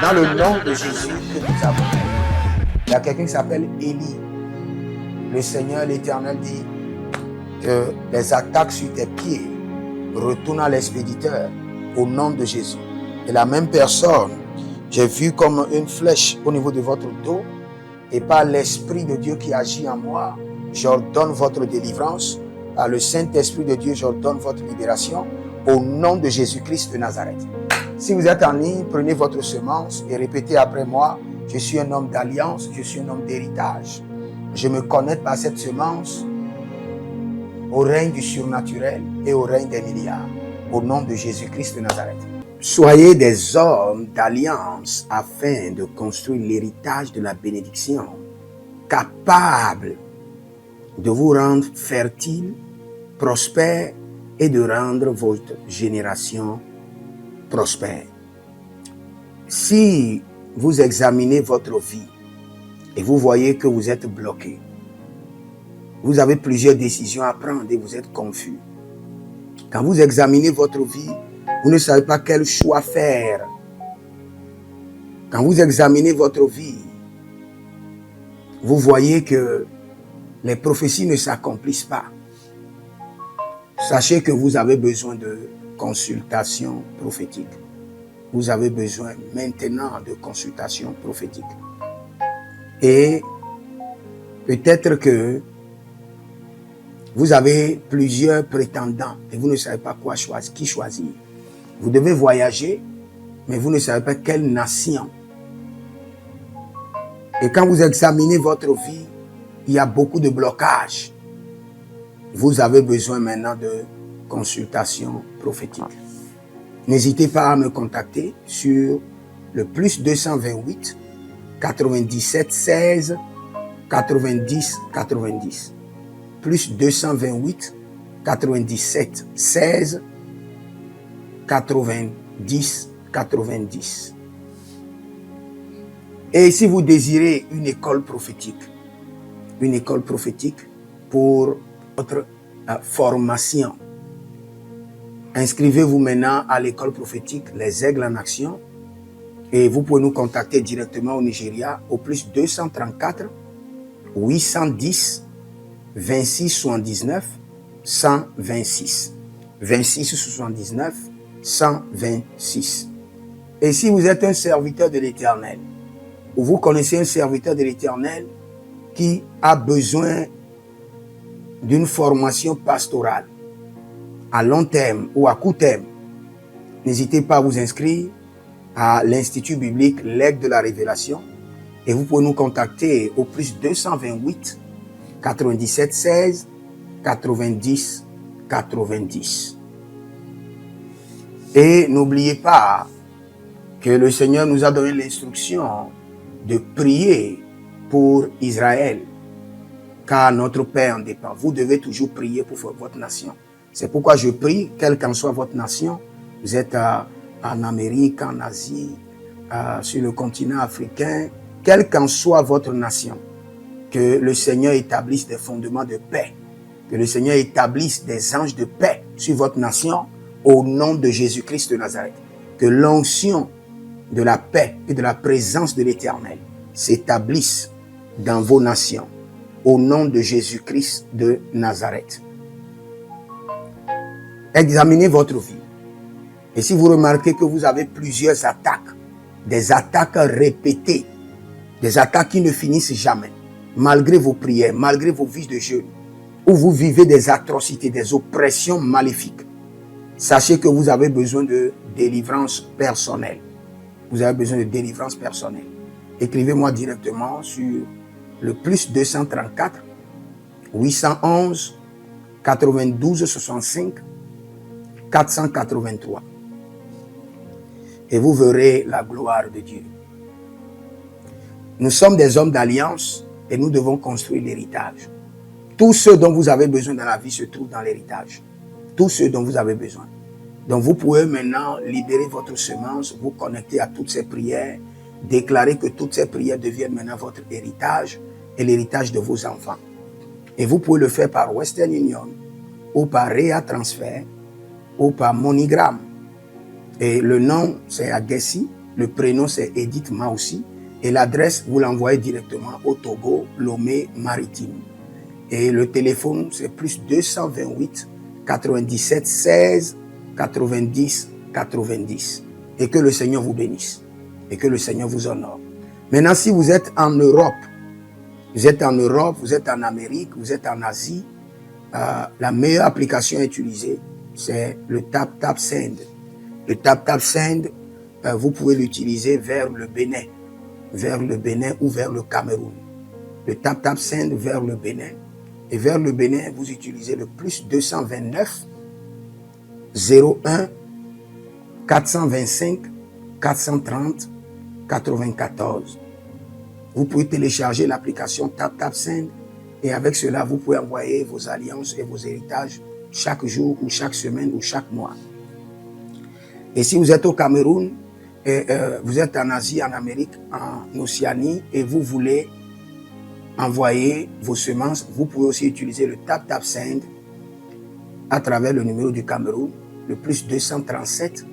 Dans le nom de Jésus que nous avons, il y a quelqu'un qui s'appelle Élie. Le Seigneur, l'Éternel dit que les attaques sur tes pieds retournent à l'expéditeur au nom de Jésus. Et la même personne, j'ai vu comme une flèche au niveau de votre dos, et par l'Esprit de Dieu qui agit en moi, j'ordonne votre délivrance. Par le Saint-Esprit de Dieu, j'ordonne votre libération au nom de Jésus-Christ de Nazareth. Si vous êtes en ligne, prenez votre semence et répétez après moi: je suis un homme d'alliance, je suis un homme d'héritage. Je me connecte par cette semence au règne du surnaturel et au règne des milliards. Au nom de Jésus-Christ de Nazareth. Soyez des hommes d'alliance afin de construire l'héritage de la bénédiction, capables de vous rendre fertile, prospère et de rendre votre génération prospère. Si vous examinez votre vie et vous voyez que vous êtes bloqué, vous avez plusieurs décisions à prendre et vous êtes confus. Quand vous examinez votre vie, vous ne savez pas quel choix faire. Quand vous examinez votre vie, vous voyez que les prophéties ne s'accomplissent pas. Sachez que vous avez besoin de consultation prophétique. Vous avez besoin maintenant de consultation prophétique. Et peut-être que vous avez plusieurs prétendants et vous ne savez pas qui choisir. Vous devez voyager, mais vous ne savez pas quelle nation. Et quand vous examinez votre vie, il y a beaucoup de blocages. Vous avez besoin maintenant de consultation prophétique. N'hésitez pas à me contacter sur le +228 97 16 90 90. +228 97 16 90 90. Et si vous désirez une école prophétique pour votre formation, inscrivez-vous maintenant à l'école prophétique Les Aigles en Action et vous pouvez nous contacter directement au Nigeria au +234 810 26 79 126. 26 79 126. Et si vous êtes un serviteur de l'Éternel, ou vous connaissez un serviteur de l'Éternel qui a besoin d'une formation pastorale à long terme ou à court terme, n'hésitez pas à vous inscrire à l'Institut biblique L'Aigle de la Révélation et vous pouvez nous contacter au +228 97 16 90 90. Et n'oubliez pas que le Seigneur nous a donné l'instruction de prier pour Israël, car notre paix en dépend. Vous devez toujours prier pour votre nation. C'est pourquoi je prie, quelle qu'en soit votre nation, vous êtes en Amérique, en Asie, sur le continent africain, quelle qu'en soit votre nation, que le Seigneur établisse des fondements de paix, que le Seigneur établisse des anges de paix sur votre nation au nom de Jésus-Christ de Nazareth. Que l'onction de la paix et de la présence de l'Éternel s'établisse dans vos nations au nom de Jésus-Christ de Nazareth. Examinez votre vie. Et si vous remarquez que vous avez plusieurs attaques, des attaques répétées, des attaques qui ne finissent jamais, malgré vos prières, malgré vos vies de jeûne, où vous vivez des atrocités, des oppressions maléfiques, sachez que vous avez besoin de délivrance personnelle. Vous avez besoin de délivrance personnelle. Écrivez-moi directement sur le +234 811 92 65 483. et vous verrez la gloire de Dieu. Nous sommes des hommes d'alliance et nous devons construire l'héritage. Tout ce dont vous avez besoin dans la vie se trouve dans l'héritage. Tout ce dont vous avez besoin. Donc vous pouvez maintenant libérer votre semence, vous connecter à toutes ces prières, déclarer que toutes ces prières deviennent maintenant votre héritage et l'héritage de vos enfants. Et vous pouvez le faire par Western Union ou par Rea Transfer ou par MoneyGram. Et le nom c'est Agessi, le prénom c'est Edith Maussi et l'adresse vous l'envoyez directement au Togo, Lomé Maritime. Et le téléphone c'est plus 228 97 16 90 90. Et que le Seigneur vous bénisse. Et que le Seigneur vous honore. Maintenant, si vous êtes en Europe, vous êtes en Amérique, vous êtes en Asie, la meilleure application à utiliser, c'est le TapTapSend. Le TapTapSend, vous pouvez l'utiliser vers le Bénin ou vers le Cameroun. Le TapTapSend vers le Bénin. Et vers le Bénin, vous utilisez le plus 229 01 425 430 94. Vous pouvez télécharger l'application TapTapSend et avec cela, vous pouvez envoyer vos alliances et vos héritages chaque jour ou chaque semaine ou chaque mois. Et si vous êtes au Cameroun, vous êtes en Asie, en Amérique, en Océanie et vous voulez envoyer vos semences, vous pouvez aussi utiliser le TapTapSend à travers le numéro du Cameroun, le plus 237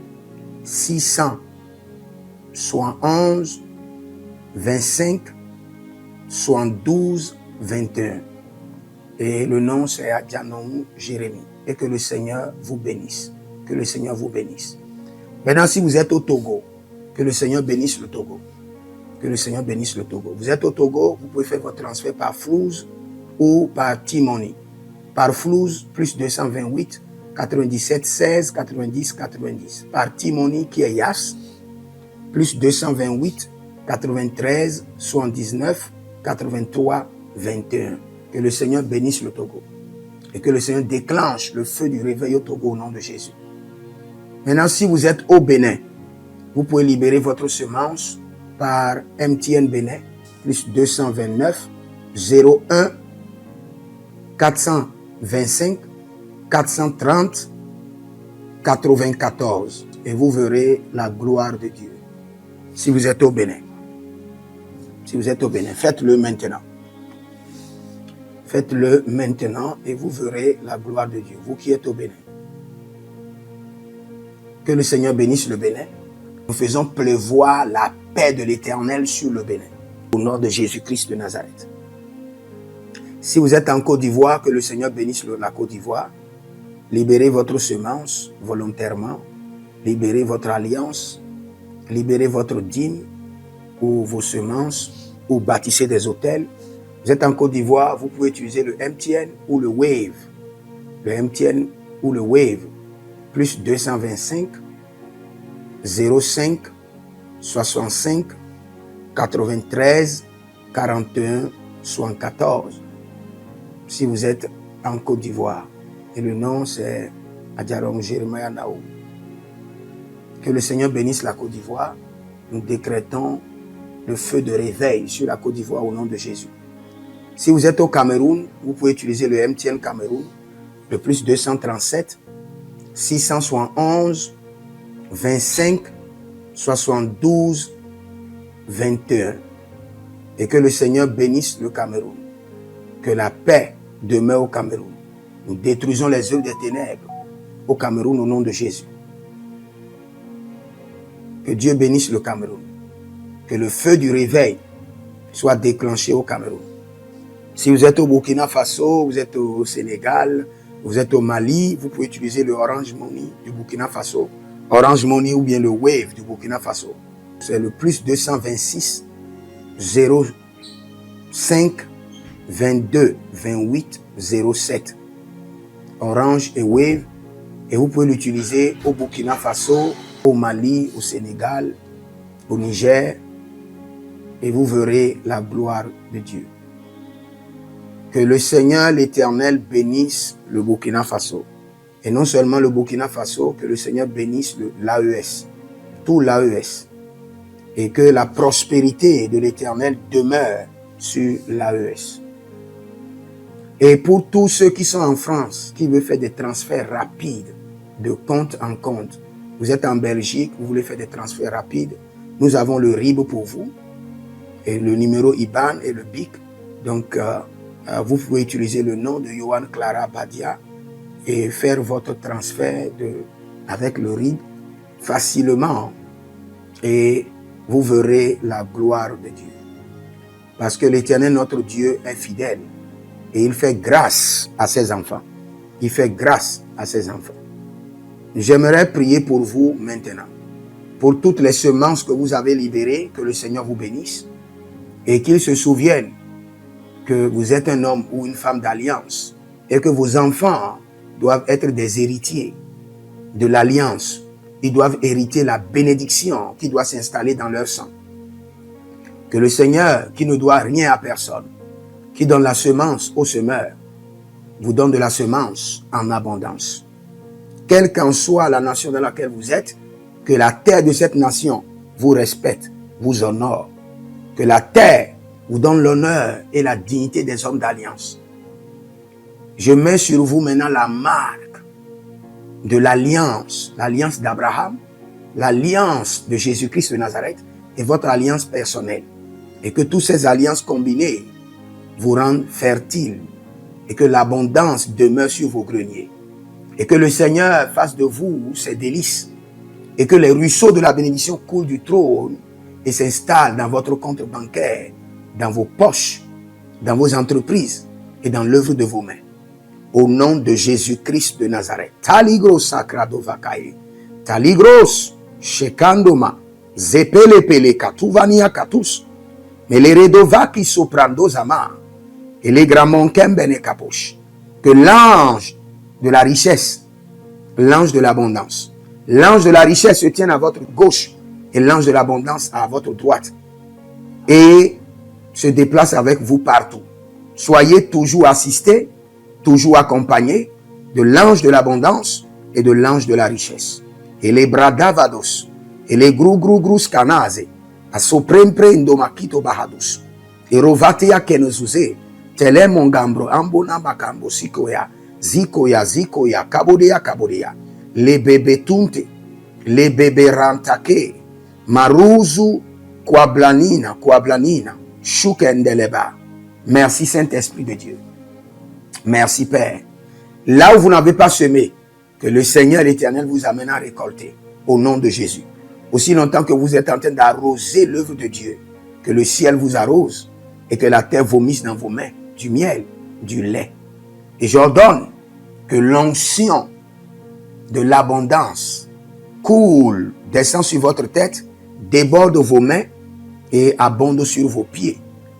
671 25 72 21. Et le nom c'est Adjanou Jérémie. Et que le Seigneur vous bénisse. Que le Seigneur vous bénisse. Maintenant, si vous êtes au Togo, que le Seigneur bénisse le Togo. Que le Seigneur bénisse le Togo. Vous êtes au Togo, vous pouvez faire votre transfert par Flouz ou par T-Money. Par Flouz, plus 228 97 16 90 90. Par T-Money qui est Yas, plus 228 93 79 83 21. Que le Seigneur bénisse le Togo. Et que le Seigneur déclenche le feu du réveil au Togo au nom de Jésus. Maintenant, si vous êtes au Bénin, vous pouvez libérer votre semence par MTN Bénin, plus 229 01 425 430 94. Et vous verrez la gloire de Dieu. Si vous êtes au Bénin. Si vous êtes au Bénin, faites-le maintenant. Faites-le maintenant et vous verrez la gloire de Dieu. Vous qui êtes au Bénin. Que le Seigneur bénisse le Bénin. Nous faisons pleuvoir la paix de l'Éternel sur le Bénin. Au nom de Jésus-Christ de Nazareth. Si vous êtes en Côte d'Ivoire, que le Seigneur bénisse la Côte d'Ivoire. Libérez votre semence volontairement. Libérez votre alliance. Libérez votre dîme ou vos semences ou bâtissez des hôtels. Vous êtes en Côte d'Ivoire, vous pouvez utiliser le MTN ou le Wave. Le MTN ou le Wave. Plus 225 05 65 93 41 74. Si vous êtes en Côte d'Ivoire. Et le nom c'est Adjaron Jérémie Naou. Que le Seigneur bénisse la Côte d'Ivoire. Nous décrétons le feu de réveil sur la Côte d'Ivoire au nom de Jésus. Si vous êtes au Cameroun, vous pouvez utiliser le MTN Cameroun, le plus 237 671 25 72 21. Et que le Seigneur bénisse le Cameroun. Que la paix demeure au Cameroun. Nous détruisons les œuvres des ténèbres au Cameroun au nom de Jésus. Que Dieu bénisse le Cameroun. Que le feu du réveil soit déclenché au Cameroun. Si vous êtes au Burkina Faso, vous êtes au Sénégal, vous êtes au Mali, vous pouvez utiliser le Orange Money du Burkina Faso. Orange Money ou bien le Wave du Burkina Faso. C'est le plus 226 05 22 28 07. Orange et Wave. Et vous pouvez l'utiliser au Burkina Faso, au Mali, au Sénégal, au Niger. Et vous verrez la gloire de Dieu. Que le Seigneur l'Éternel bénisse le Burkina Faso. Et non seulement le Burkina Faso, que le Seigneur bénisse l'AES. tout l'AES. Et que la prospérité de l'Éternel demeure sur l'AES. Et pour tous ceux qui sont en France, qui veulent faire des transferts rapides de compte en compte, vous êtes en Belgique, vous voulez faire des transferts rapides, nous avons le RIB pour vous, et le numéro IBAN et le BIC. Donc, vous pouvez utiliser le nom de Yohan Clara Badia et faire votre transfert avec le RIB facilement. Et vous verrez la gloire de Dieu. Parce que l'Éternel, notre Dieu, est fidèle. Et il fait grâce à ses enfants. Il fait grâce à ses enfants. J'aimerais prier pour vous maintenant. Pour toutes les semences que vous avez libérées, que le Seigneur vous bénisse. Et qu'il se souvienne que vous êtes un homme ou une femme d'alliance. Et que vos enfants doivent être des héritiers de l'alliance. Ils doivent hériter la bénédiction qui doit s'installer dans leur sang. Que le Seigneur, qui ne doit rien à personne, qui donne la semence au semeur, vous donne de la semence en abondance. Quelle qu'en soit la nation dans laquelle vous êtes, que la terre de cette nation vous respecte, vous honore. Que la terre vous donne l'honneur et la dignité des hommes d'alliance. Je mets sur vous maintenant la marque de l'alliance d'Abraham, l'alliance de Jésus-Christ de Nazareth et votre alliance personnelle. Et que toutes ces alliances combinées vous rendent fertiles et que l'abondance demeure sur vos greniers. Et que le Seigneur fasse de vous ses délices et que les ruisseaux de la bénédiction coulent du trône et s'installent dans votre compte bancaire, dans vos poches, dans vos entreprises et dans l'œuvre de vos mains. Au nom de Jésus-Christ de Nazareth. Taligros sacrado vakae. Taligros shekandoma. Zepelepele katuvania katus. Meleredovaki soprando zama. Et les gramons kembene kaposh. Que l'ange de la richesse, l'ange de l'abondance, l'ange de la richesse se tienne à votre gauche et l'ange de l'abondance à votre droite. Et se déplace avec vous partout. Soyez toujours assistés, toujours accompagné de l'ange de l'abondance et de l'ange de la richesse. Et les bradavados, et les grou scanase, a soprempre indomakito bahadus, et rovatea kenezuze, tele mongambro ambona bakambo sikoya, zikoya, kabodea, les bébés tunte, les bébés rantake, maruzu, kwablanina, shukendeleba. Merci Saint-Esprit de Dieu. Merci Père. Là où vous n'avez pas semé, que le Seigneur l'Éternel vous amène à récolter. Au nom de Jésus. Aussi longtemps que vous êtes en train d'arroser l'œuvre de Dieu, que le ciel vous arrose et que la terre vomisse dans vos mains du miel, du lait. Et j'ordonne que l'onction de l'abondance coule, descend sur votre tête, déborde vos mains et abonde sur vos pieds.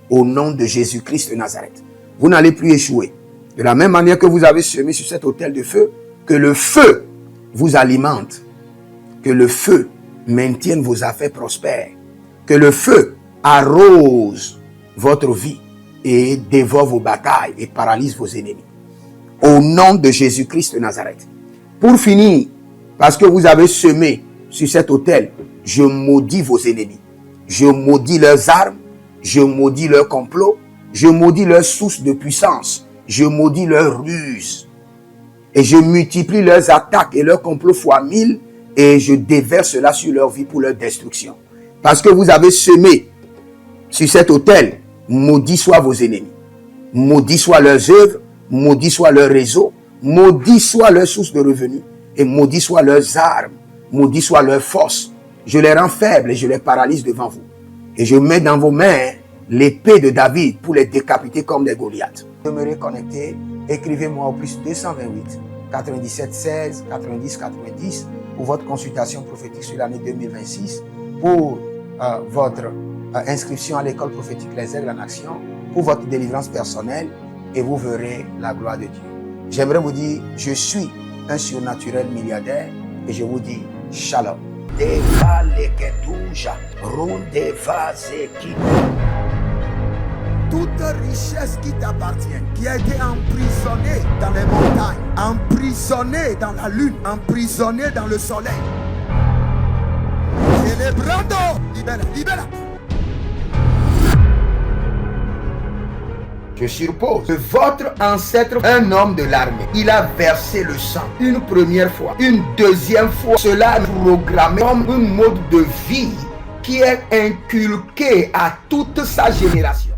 Au nom de Jésus-Christ de Nazareth. Vous n'allez plus échouer. De la même manière que vous avez semé sur cet autel de feu, que le feu vous alimente, que le feu maintienne vos affaires prospères, que le feu arrose votre vie et dévore vos batailles et paralyse vos ennemis. Au nom de Jésus-Christ de Nazareth. Pour finir, parce que vous avez semé sur cet autel, je maudis vos ennemis. Je maudis leurs armes, je maudis leurs complots, je maudis leurs sources de puissance, je maudis leurs ruses. Et je multiplie leurs attaques et leurs complots fois 1000 et je déverse cela sur leur vie pour leur destruction. Parce que vous avez semé sur cet autel, maudit soient vos ennemis, maudit soient leurs œuvres, maudit soit leur réseau, maudit soit leur source de revenus et maudit soient leurs armes, maudit soit leur force. Je les rends faibles et je les paralyse devant vous. Et je mets dans vos mains l'épée de David pour les décapiter comme des Goliaths. Demeurez connectés, écrivez-moi au plus 228 97 16 90 90 pour votre consultation prophétique sur l'année 2026, pour votre inscription à l'école prophétique Les Aigles en Action, pour votre délivrance personnelle et vous verrez la gloire de Dieu. J'aimerais vous dire, je suis un surnaturel milliardaire et je vous dis shalom. Toute richesse qui t'appartient, qui a été emprisonnée dans les montagnes, emprisonnée dans la lune, emprisonnée dans le soleil, Celebrando. Libera, libera. Je suppose que votre ancêtre, un homme de l'armée, il a versé le sang une première fois, une deuxième fois. Cela est programmé comme un mode de vie qui est inculqué à toute sa génération.